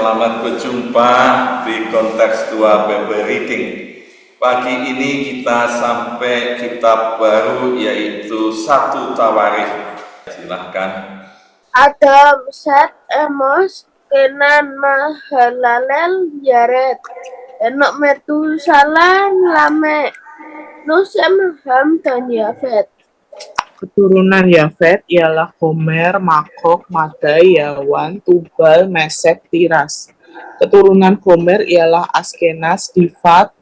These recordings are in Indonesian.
selamat berjumpa di konteks 2 Bible Reading. Pagi ini kita sampai kitab baru yaitu 1 Tawarikh. Silahkan. Adam, Set, Amos, Kenan, Mahalalel, Yared, Enok, Metusalah, Lamek, Nuh, Sem, Ham, dan Yafet. Keturunan Yafet ialah Gomer, Magog, Madai, Yawan, Tubal, Mesek, Tiras. Keturunan Gomer ialah Askenaz, Difat,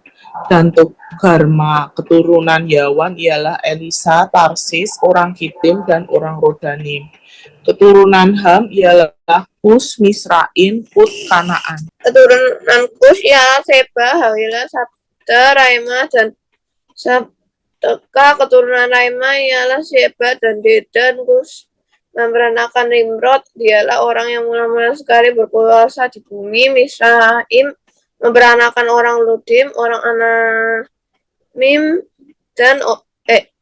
dan Togarma. Keturunan Yawan ialah Elisa, Tarsis, orang Kitim, dan orang Rodanim. Keturunan Ham ialah Kus, Misraim, Put, Kanaan. Keturunan Kus ialah Seba, Hawila, Sabta, Raima, dan Sabteka. Keturunan Raima ialah Seba dan Dedan. Kus memperanakan Nimrod, dialah orang yang mula-mula sekali berkuasa di bumi. Misraim memperanakan orang Ludim, orang Anamim, dan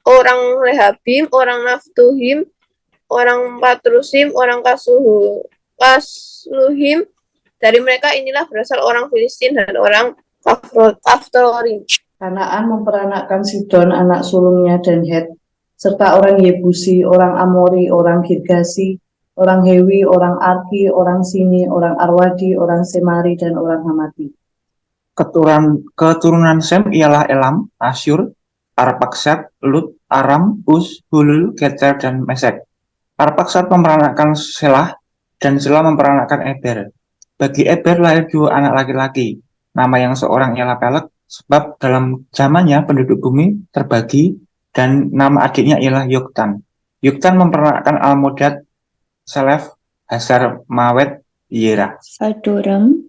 orang Lehabim, orang Naftuhim, orang Patrusim, orang Kasluhim. Dari mereka inilah berasal orang Filistin dan orang Kaftorim. Kanaan memperanakkan Sidon, anak sulungnya, dan Het, serta orang Yebusi, orang Amori, orang Girgasi, orang Hewi, orang Arki, orang Sini, orang Arwadi, orang Semari, dan orang Hamati. Keturunan Sem ialah Elam, Asyur, Arpaksad, Lut, Aram, Us, Hulul, Geter, dan Mesek. Arpaksad memperanakkan Selah, dan Selah memperanakkan Eber. Bagi Eber lahir 2 anak laki-laki. Nama yang seorang ialah Pelek, sebab dalam zamannya penduduk bumi terbagi, dan nama adiknya ialah Yoktan. Yoktan memperanakkan Almodad, Selef, Hasar, Mawet, Yera. Adoram,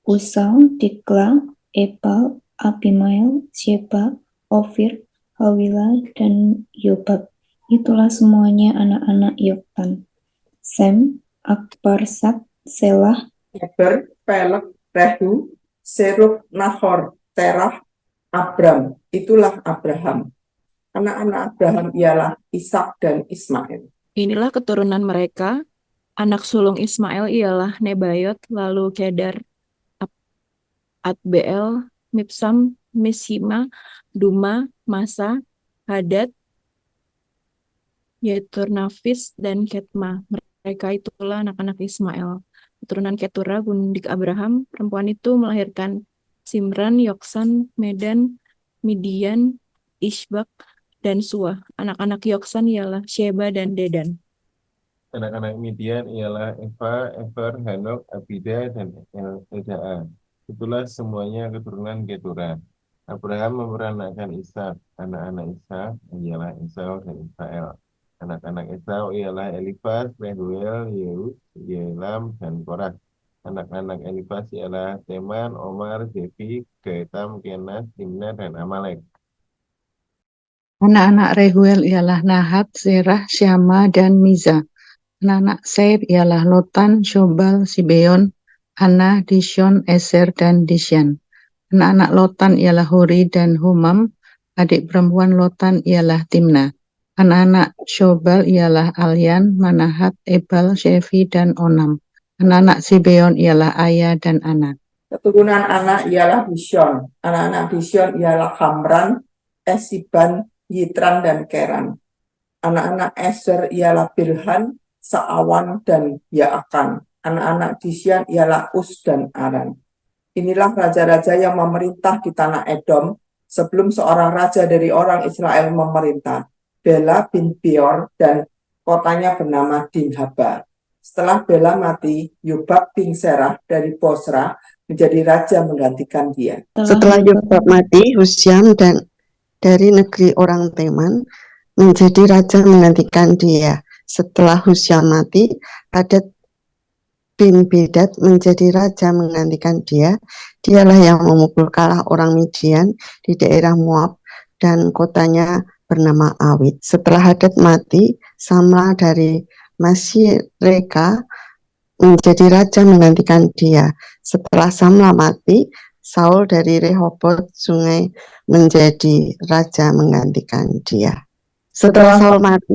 Usal, Dikla, Ebal, Abimael, Sheba, Ofir, Hawila, dan Yobab. Itulah semuanya anak-anak Yoktan. Sem, Akbarsat, Selah, Eber, Pelek, Rehu, Serug, Nahor, Terah, Abram. Itulah Abraham. Anak-anak Abraham ialah Ishak dan Ismail. Inilah keturunan mereka. Anak sulung Ismail ialah Nebayot, lalu Kedar, Adbeel, Mipsam, Mishima, Duma, Masa, Hadad, Yeturnafis, dan Ketma. Mereka itulah anak-anak Ismail. Keturunan Ketura, gundik Abraham. Perempuan itu melahirkan Simran, Yoksan, Medan, Midian, Ishbak, dan Suah. Anak-anak Yoksan ialah Sheba dan Dedan. Anak-anak Midian ialah Eva, Efer, Hanok, Abida, dan Eldaah. Itulah semuanya keturunan Ketura. Abraham memperanakkan Ishak. Anak-anak Ishak ialah Esau dan Israel. Anak-anak Esau ialah Elifaz, Rehuel, Yeus, Yelam, dan Korah. Anak-anak Elifaz ialah Teman, Omar, Zefi, Getam, Kenas, Timna, dan Amalek. Anak-anak Rehuel ialah Nahat, Zerah, Syama, dan Miza. Anak-anak Seir ialah Lotan, Shobal, Sibeon, Ana, Dishon, Eser, dan Disyan. Anak-anak Lotan ialah Huri dan Humam. Adik perempuan Lotan ialah Timna. Anak-anak Shobal ialah Alyan, Manahat, Ebal, Shefi, dan Onam. Anak-anak Sibeon ialah Aya dan Ana. Keturunan anak ialah Dishon. Anak-anak Dishon ialah Hamran, Esiban, Yitran, dan Keran. Anak-anak Eser ialah Bilhan, Sa'awan, dan Ya'akan. Anak-anak Disyan ialah Us dan Aran. Inilah raja-raja yang memerintah di tanah Edom sebelum seorang raja dari orang Israel memerintah, Bela bin Beor, dan kotanya bernama Dinhaba. Setelah Bela mati, Yobab bin Serah dari Bosra menjadi raja menggantikan dia. Setelah Yobab mati, Husyam dan dari negeri orang Teman menjadi raja menggantikan dia. Setelah Husyam mati, Hadad bin Bedad menjadi raja menggantikan dia. Dialah yang memukul kalah orang Midian di daerah Moab dan kotanya bernama Awit. Setelah Hadad mati, Samla dari Masireka menjadi raja menggantikan dia. Setelah Samla mati, Saul dari Rehobot Sungai menjadi raja menggantikan dia. Setelah Saul mati,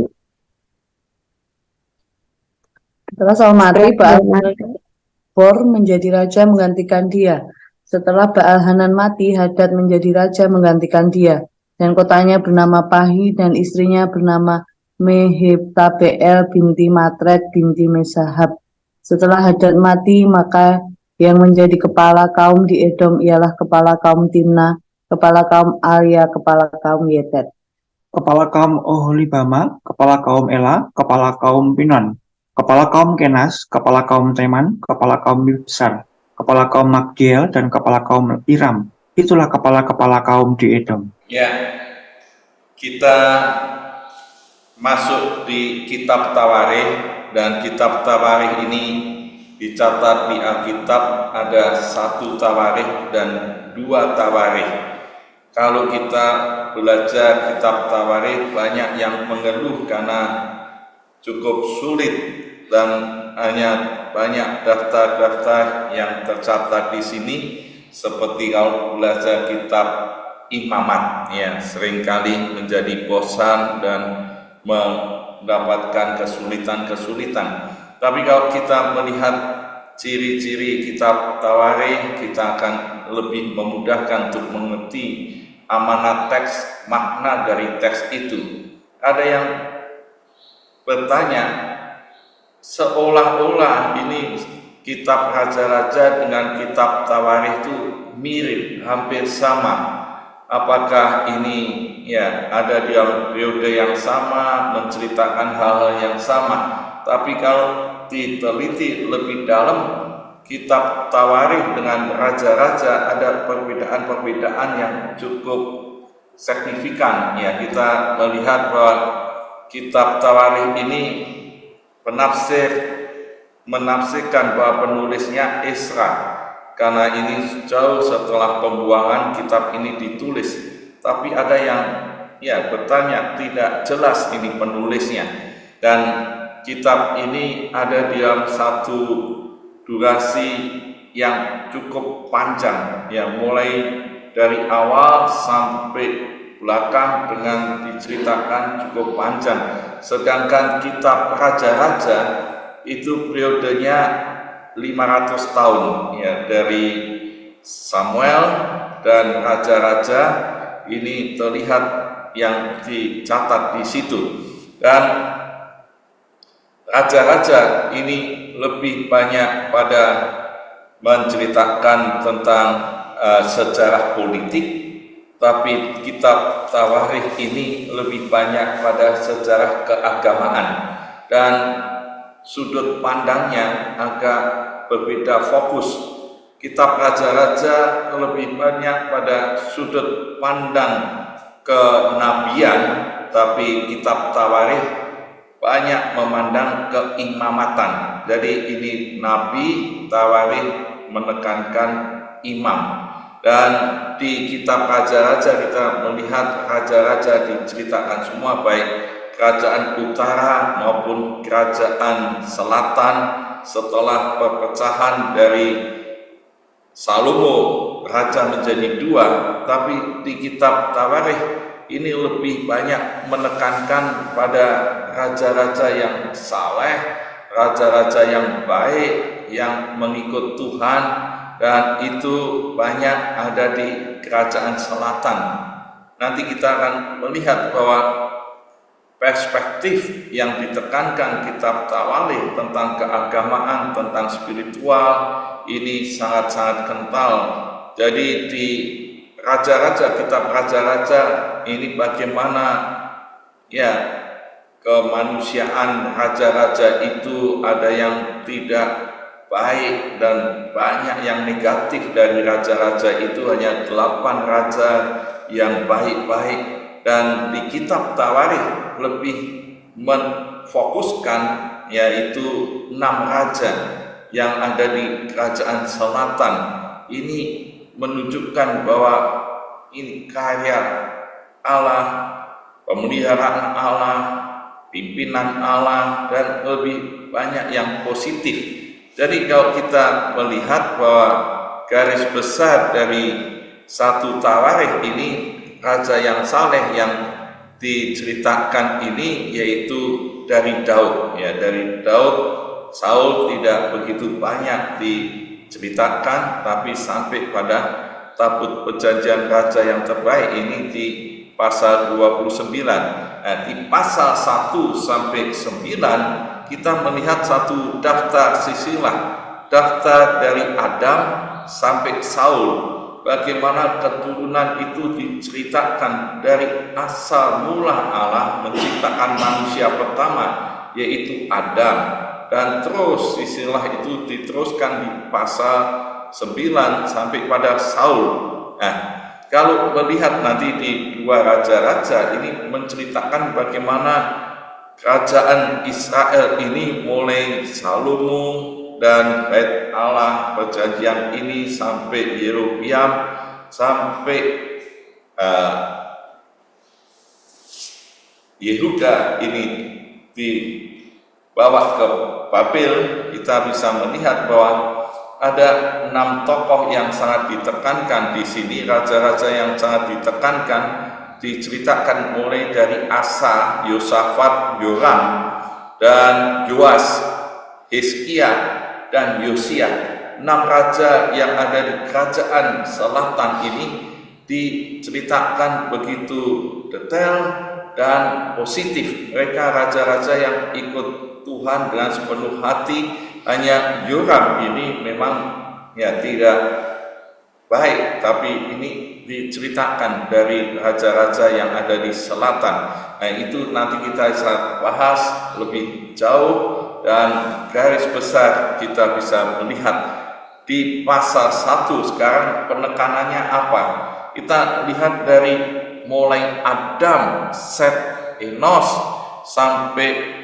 Akbor menjadi raja menggantikan dia. Setelah Baal-Hanan mati, Hadad menjadi raja menggantikan dia. Dan kotanya bernama Pahi dan istrinya bernama Mehetabeel binti Matred binti Mesahab. Setelah Hadad mati, maka yang menjadi kepala kaum di Edom ialah kepala kaum Timna, kepala kaum Alia, kepala kaum Yetet. Kepala kaum Oholibama, kepala kaum Ela, kepala kaum Pinon, kepala kaum Kenas, kepala kaum Teman, kepala kaum Mibsar, kepala kaum Magdiel, dan kepala kaum Iram. Itulah kepala-kepala kaum di Edom. Ya, kita masuk di kitab Tawarikh, dan kitab Tawarikh ini dicatat di Alkitab ada 1 Tawarikh dan 2 Tawarikh. Kalau kita belajar kitab Tawarikh, banyak yang mengeluh karena cukup sulit dan hanya banyak daftar-daftar yang tercatat di sini. Seperti kalau belajar kitab Imamat, ya seringkali menjadi bosan dan mendapatkan kesulitan-kesulitan. Tapi kalau kita melihat ciri-ciri kitab Tawarikh, kita akan lebih memudahkan untuk mengerti amanat teks, makna dari teks itu. Ada yang bertanya, seolah-olah ini kitab Raja-Raja dengan kitab Tawarikh itu mirip, hampir sama. Apakah ini ya ada di periode yang sama, menceritakan hal-hal yang sama? Tapi kalau diteliti lebih dalam, kitab Tawarikh dengan Raja-Raja ada perbedaan-perbedaan yang cukup signifikan. Ya, kita melihat bahwa kitab Tawarikh ini penafsir menafsirkan bahwa penulisnya Esra, karena ini jauh setelah pembuangan kitab ini ditulis. Tapi ada yang ya bertanya, tidak jelas ini penulisnya. Dan kitab ini ada dalam satu durasi yang cukup panjang, ya mulai dari awal sampai belakang dengan diceritakan cukup panjang. Sedangkan kitab Raja-Raja itu periodenya 500 tahun, ya dari Samuel dan Raja-Raja ini terlihat yang dicatat di situ. Dan Raja-Raja ini lebih banyak pada menceritakan tentang sejarah politik, tapi kitab Tawarikh ini lebih banyak pada sejarah keagamaan, dan sudut pandangnya agak berbeda fokus. Kitab Raja-Raja lebih banyak pada sudut pandang kenabian, tapi kitab Tawarikh banyak memandang keimamatan. Jadi ini nabi, Tawarikh menekankan imam. Dan di kitab Raja-Raja kita melihat Raja-Raja diceritakan semua, baik kerajaan utara maupun kerajaan selatan. Setelah perpecahan dari Salomo, raja menjadi 2, tapi di kitab Tawarikh ini lebih banyak menekankan pada raja-raja yang saleh, raja-raja yang baik, yang mengikut Tuhan, dan itu banyak ada di kerajaan selatan. Nanti kita akan melihat bahwa perspektif yang ditekankan kitab Tawarikh tentang keagamaan, tentang spiritual, ini sangat-sangat kental. Jadi di Raja-Raja, kitab Raja-Raja ini bagaimana ya kemanusiaan raja-raja itu ada yang tidak baik dan banyak yang negatif. Dari raja-raja itu hanya 8 raja yang baik-baik, dan di kitab Tawarikh lebih menfokuskan yaitu 6 raja yang ada di kerajaan selatan. Ini menunjukkan bahwa ini karya Allah, pemeliharaan Allah, pimpinan Allah, dan lebih banyak yang positif. Jadi kalau kita melihat bahwa garis besar dari 1 Tawarikh ini, raja yang saleh yang diceritakan ini yaitu dari Daud, ya dari Daud Saul tidak begitu banyak diceritakan, tapi sampai pada tabut perjanjian raja yang terbaik ini di pasal 29. Nah, di pasal 1 sampai 9 kita melihat satu daftar silsilah, daftar dari Adam sampai Saul, bagaimana keturunan itu diceritakan dari asal mula Allah menciptakan manusia pertama, yaitu Adam. Dan terus silsilah itu diteruskan di pasal 9 sampai pada Saul. Nah, kalau melihat nanti di 2 raja-raja ini menceritakan bagaimana kerajaan Israel ini mulai Salomo dan Bait Allah perjanjian ini sampai Yerobeam sampai Yehuda ini dibawa ke Babel. Kita bisa melihat bahwa ada 6 tokoh yang sangat ditekankan di sini, raja-raja yang sangat ditekankan, diceritakan mulai dari Asa, Yosafat, Yoram, dan Yoas, Hizkia, dan Yosia. 6 raja yang ada di kerajaan selatan ini diceritakan begitu detail dan positif. Mereka raja-raja yang ikut Tuhan dengan sepenuh hati. Hanya Yoram ini memang tidak baik, tapi ini diceritakan dari raja-raja yang ada di selatan. Nah, itu nanti kita bisa bahas lebih jauh, dan garis besar kita bisa melihat di pasal 1 sekarang penekanannya apa. Kita lihat dari mulai Adam, Set, Enos sampai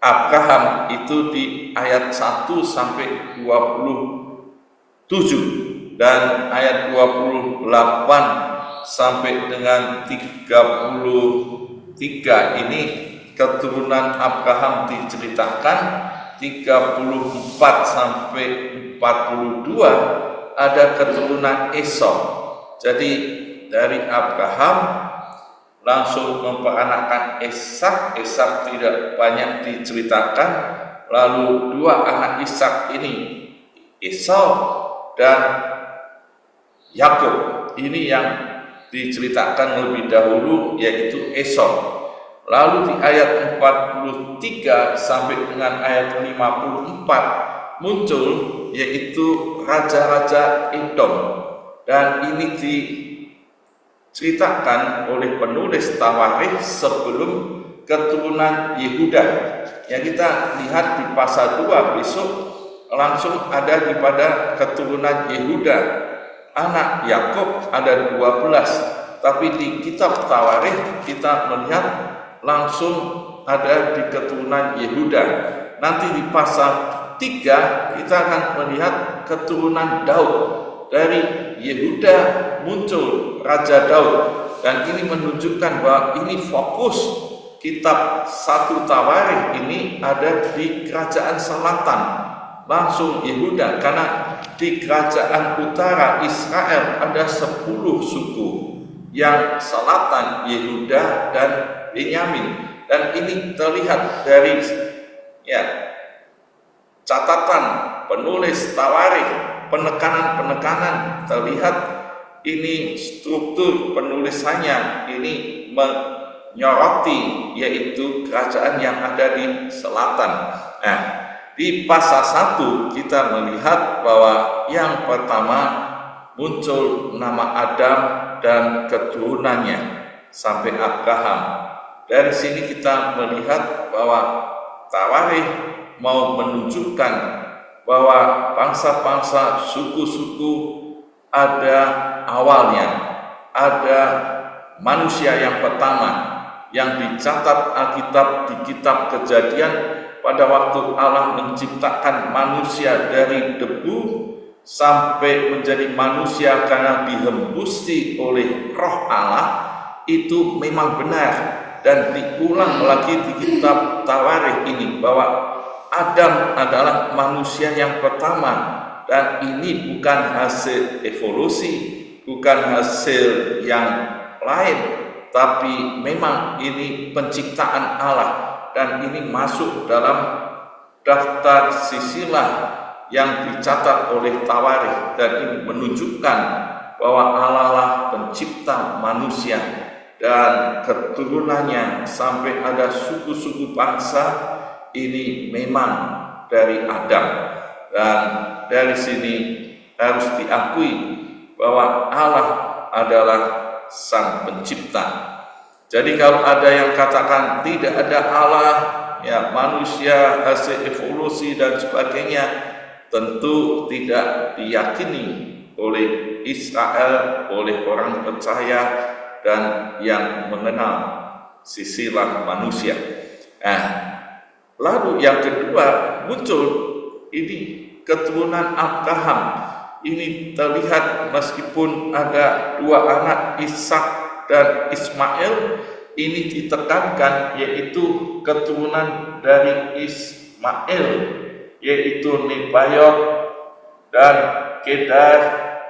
Abraham itu di ayat 1 sampai 27 dan ayat 28 sampai dengan 33 ini keturunan Abraham diceritakan. 34 sampai 42 ada keturunan Esau. Jadi dari Abraham langsung memperanakkan Ishak. Ishak tidak banyak diceritakan. Lalu 2 anak Ishak ini, Esau dan Yakub, ini yang diceritakan lebih dahulu, yaitu Esau. Lalu di ayat 43 sampai dengan ayat 54 muncul yaitu raja-raja Edom, dan ini diceritakan oleh penulis Tawarikh sebelum keturunan Yehuda. Yang kita lihat di pasal 2 besok langsung ada di pada keturunan Yehuda. Anak Yakub ada 12, tapi di kitab Tawarikh kita melihat langsung ada di keturunan Yehuda. Nanti di pasal 3 kita akan melihat keturunan Daud. Dari Yehuda muncul Raja Daud, dan ini menunjukkan bahwa ini fokus kitab 1 Tawarikh ini ada di kerajaan selatan, langsung Yehuda, karena di kerajaan utara Israel ada 10 suku, yang selatan Yehuda dan Benyamin. Dan ini terlihat dari catatan penulis Tawarikh, penekanan-penekanan terlihat. Ini struktur penulisannya ini menyoroti yaitu kerajaan yang ada di selatan. Nah, di pasal 1 kita melihat bahwa yang pertama muncul nama Adam dan keturunannya sampai Abraham. Dari sini kita melihat bahwa Tawarikh mau menunjukkan bahwa bangsa-bangsa, suku-suku ada awalnya, ada manusia yang pertama yang dicatat Alkitab di kitab Kejadian pada waktu Allah menciptakan manusia dari debu sampai menjadi manusia karena dihembusi oleh Roh Allah. Itu memang benar, dan diulang lagi di kitab Tawarikh ini bahwa Adam adalah manusia yang pertama, dan ini bukan hasil evolusi, bukan hasil yang lain, tapi memang ini penciptaan Allah, dan ini masuk dalam daftar sisilah yang dicatat oleh Tawarikh, dan ini menunjukkan bahwa Allah lah pencipta manusia dan keturunannya sampai ada suku-suku bangsa ini memang dari Adam. Dan dari sini harus diakui bahwa Allah adalah sang pencipta. Jadi kalau ada yang katakan tidak ada Allah, ya manusia hasil evolusi dan sebagainya, tentu tidak diyakini oleh Israel, oleh orang percaya dan yang mengenal sisilah manusia. Nah, lalu yang kedua muncul ini keturunan Abraham. Ini terlihat meskipun ada dua anak, Ishak dan Ismail, ini ditekankan yaitu keturunan dari Ismail, yaitu Nebayot dan Kedar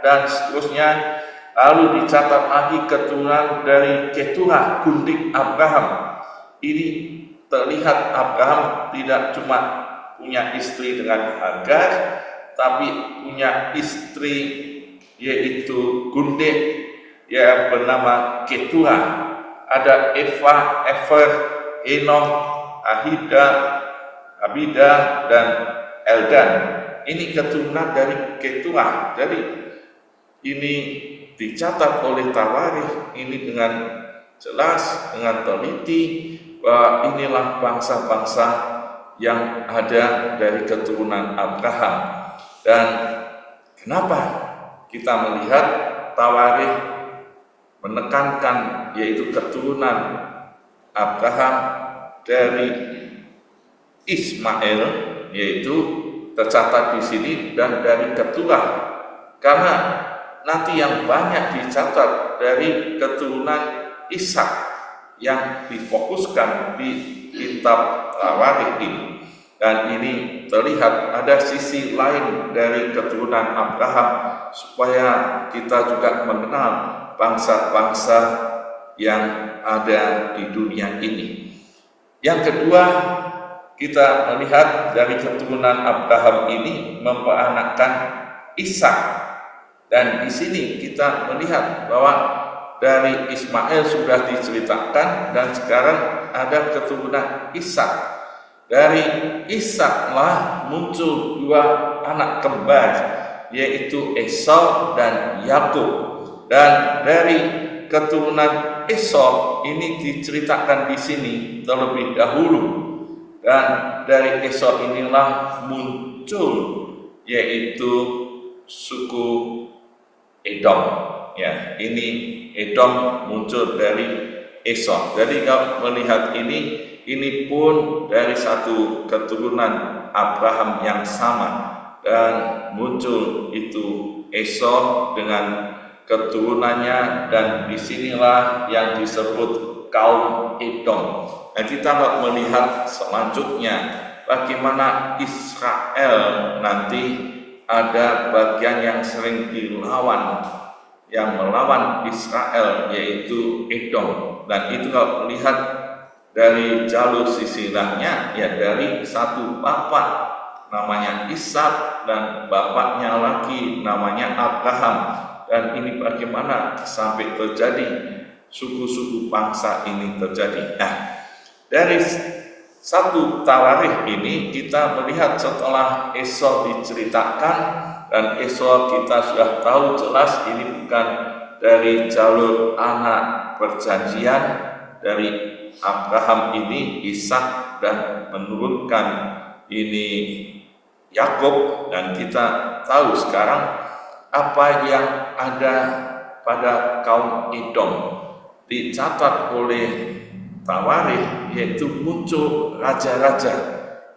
dan seterusnya. Lalu dicatat lagi keturunan dari Keturah, gundik Abraham. Ini terlihat Abraham tidak cuma punya istri dengan Hagar, tapi punya istri yaitu gundik yang bernama Keturah. Ada Eva, Efer, Enoch, Abida dan Eldan. Ini keturunan dari Keturah. Jadi ini dicatat oleh Tawarikh ini dengan jelas, dengan teliti, bahwa inilah bangsa-bangsa yang ada dari keturunan Abraham. Dan kenapa kita melihat Tawarikh menekankan yaitu keturunan Abraham dari Ismail, yaitu tercatat di sini, dan dari Keturah, karena nanti yang banyak dicatat dari keturunan Ishak yang difokuskan di kitab Tawarikh ini. Dan ini terlihat ada sisi lain dari keturunan Abraham, supaya kita juga mengenal bangsa-bangsa yang ada di dunia ini. Yang kedua, kita melihat dari keturunan Abraham ini memperanakkan Ishak. Dan di sini kita melihat bahwa dari Ismail sudah diceritakan, dan sekarang ada keturunan Ishak. Dari Ishaklah muncul dua anak kembar, yaitu Esau dan Yakub. Dan dari keturunan Esau ini diceritakan di sini terlebih dahulu. Dan dari Esau inilah muncul yaitu suku Edom. Ya, ini Edom muncul dari Esau. Jadi kalau melihat ini pun dari satu keturunan Abraham yang sama, dan muncul itu Esau dengan keturunannya, dan disinilah yang disebut kaum Edom. Nah, kita kalau melihat selanjutnya bagaimana Israel nanti ada bagian yang sering dilawan, yang melawan Israel yaitu Edom. Dan itu kalau melihat dari jalur sisilahnya, ya dari satu bapak namanya Ishak dan bapaknya lagi namanya Abraham. Dan ini bagaimana sampai terjadi suku-suku bangsa ini terjadi. Nah, dari satu Tawarikh ini kita melihat setelah Esau diceritakan, dan Esau kita sudah tahu jelas ini bukan dari jalur anak perjanjian dari Abraham ini, Ishak, dan menurunkan ini Yakub. Dan kita tahu sekarang apa yang ada pada kaum Edom dicatat oleh Tawarikh, yaitu muncul raja-raja.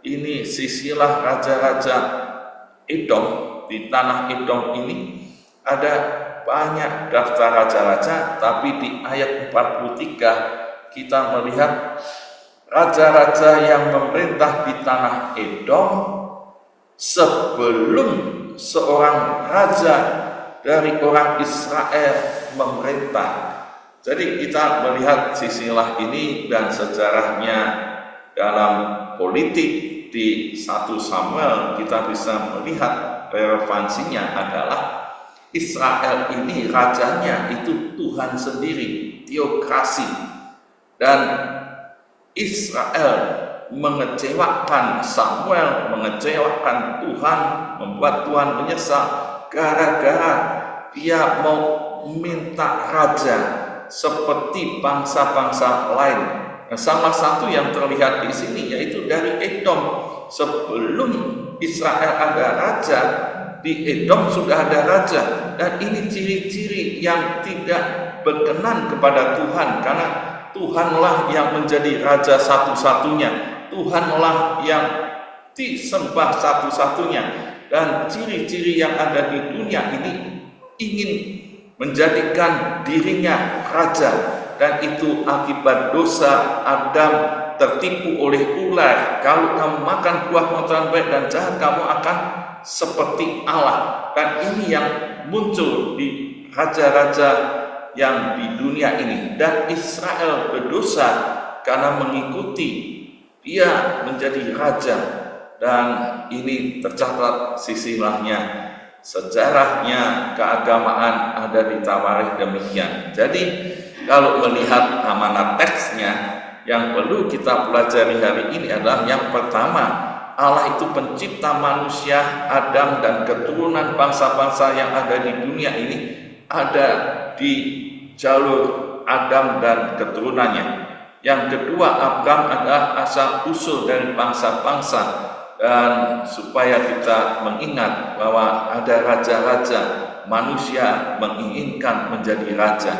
Ini sisilah raja-raja Edom. Di tanah Edom ini ada banyak daftar raja-raja, tapi di ayat 43 kita melihat raja-raja yang memerintah di tanah Edom sebelum seorang raja dari orang Israel memerintah. Jadi kita melihat sisilah ini dan sejarahnya dalam politik di 1 Samuel kita bisa melihat relevansinya adalah Israel ini rajanya itu Tuhan sendiri, teokrasi, dan Israel mengecewakan Samuel, mengecewakan Tuhan, membuat Tuhan menyesal gara-gara dia mau minta raja seperti bangsa-bangsa lain. Nah, salah satu yang terlihat di sini yaitu dari Edom. Sebelum Israel ada raja, di Edom sudah ada raja, dan ini ciri-ciri yang tidak berkenan kepada Tuhan, karena Tuhanlah yang menjadi raja satu-satunya, Tuhanlah yang disembah satu-satunya, dan ciri-ciri yang ada di dunia ini ingin menjadikan dirinya raja. Dan itu akibat dosa Adam tertipu oleh ular. Kalau kamu makan buah pengetahuan baik dan jahat, kamu akan seperti Allah. Dan ini yang muncul di raja-raja yang di dunia ini. Dan Israel berdosa karena mengikuti dia menjadi raja. Dan ini tercatat sisilahnya. Sejarahnya keagamaan ada di Tawarikh demikian. Jadi kalau melihat amanat teksnya, yang perlu kita pelajari hari ini adalah yang pertama, Allah itu pencipta manusia, Adam dan keturunan bangsa-bangsa yang ada di dunia ini ada di jalur Adam dan keturunannya. Yang kedua, Abraham adalah asal usul dari bangsa-bangsa, dan supaya kita mengingat bahwa ada raja-raja, manusia menginginkan menjadi raja.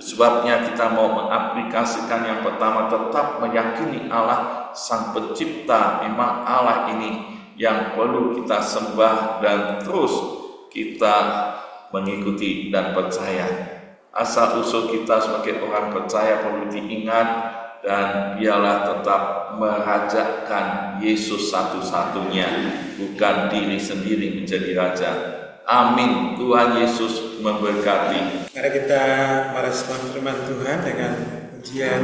Sebabnya kita mau mengaplikasikan yang pertama, tetap meyakini Allah Sang Pencipta, memang Allah ini yang perlu kita sembah dan terus kita mengikuti dan percaya. Asal usul kita sebagai orang percaya perlu diingat, dan biarlah tetap merajakan Yesus satu-satunya, bukan diri sendiri menjadi raja. Amin. Tuhan Yesus memberkati. Mari kita merespon firman Tuhan dengan pujian.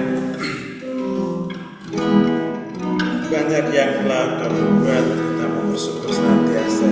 Banyak yang telah kamu buat, kita mau bersyukur senantiasa.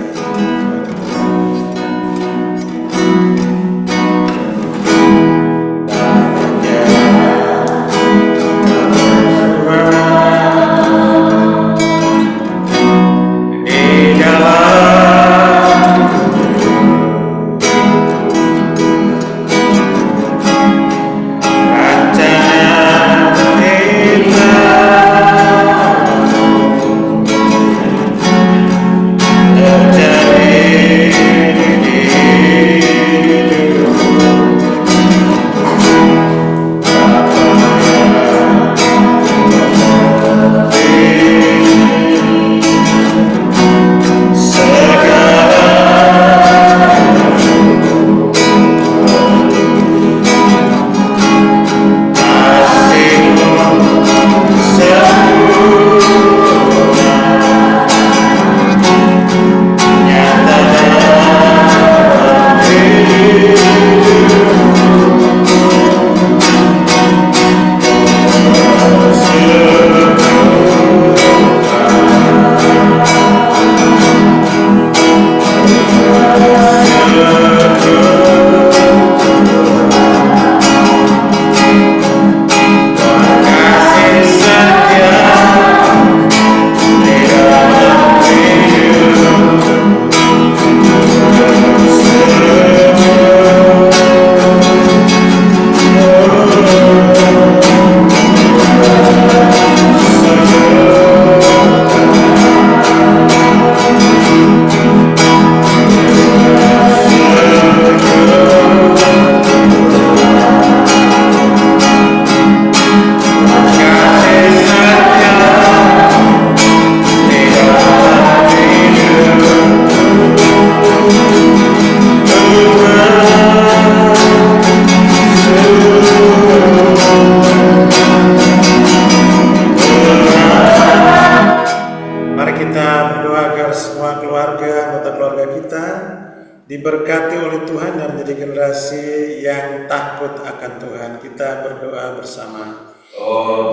diberkati oleh Tuhan dan menjadi generasi yang takut akan Tuhan. Kita berdoa bersama.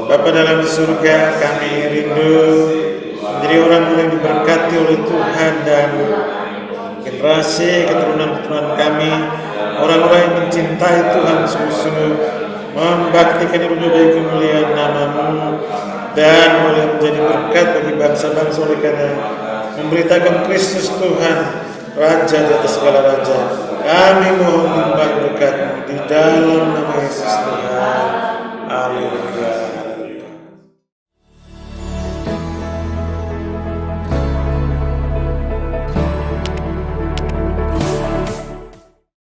Bapa dalam surga, kami rindu menjadi Bagi orang-orang yang diberkati oleh Tuhan dan generasi keturunan-keturunan kami, orang-orang yang mencintai Tuhan sungguh-sungguh, membaktikan hidupnya bagi kemuliaan nama-Mu, dan boleh menjadi berkat bagi bangsa-bangsa oleh karena memberitakan Kristus Tuhan, Raja di atas segala raja. Kami mohon limpah berkat-Mu di dalam nama Yesus Tuhan. Amin.